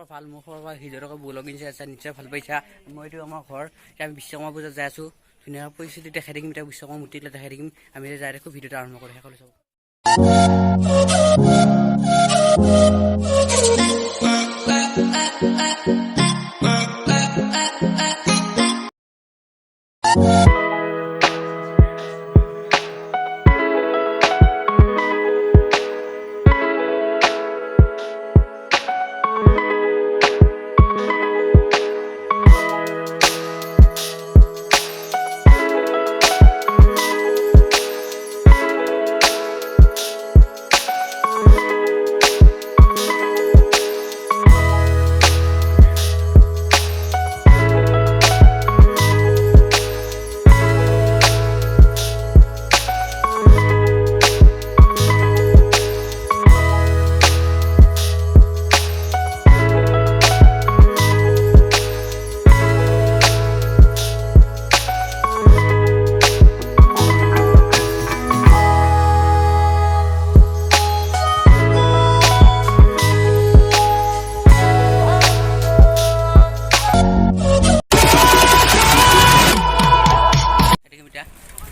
ভাল মোৰ খবৰ হৃদয়কে ব্লগিং চাই আছা নিশ্চয় ভাল পাইছা মইতো আমাৰ ঘৰ আমি বিশ্বকৰ্মা পূজাত যাই আছো ধুনীয়া পৰিস্থিতি দেখাই থাকিম এতিয়া বিশ্বকৰ্মা মূৰ্তিবিলাক দেখাই থাকিম আমি যাই দেখো ভিডিঅ'টো আৰম্ভ কৰি সকলো চাব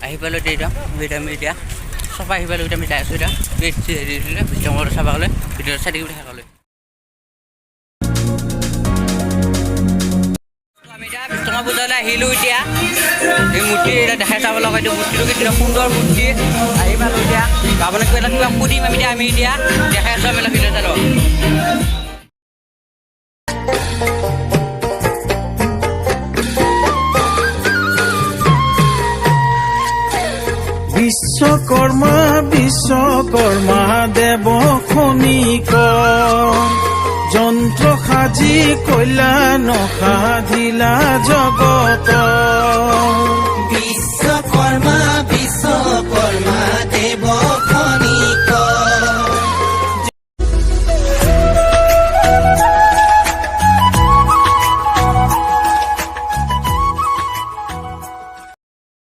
আহি পালোঁ এতিয়া আমি এতিয়া চব আহি পালোঁ এতিয়া আমি যাই আছোঁ এতিয়া বিশ্বকৰ্মা চাবলৈ ভিডিঅ'টো চাই থাকিব শেষলৈ আমি এতিয়া বিশ্বকৰ্মা পূজালৈ আহিলোঁ এতিয়া এই মূৰ্তি এতিয়া দেখাই চাব লগা এইটো মূৰ্তিটো কিন্তু সুন্দৰ মূৰ্তি আহি পালোঁ এতিয়া আপোনাক কিবা সুধিম আমি এতিয়া দেখাই আছোঁ আমি ভিডিঅ' চাই লওঁ বিশ্বকৰ্মা দেৱ খনিক যন্ত্ৰ সাজি কল্যাণ সাধিলা জগত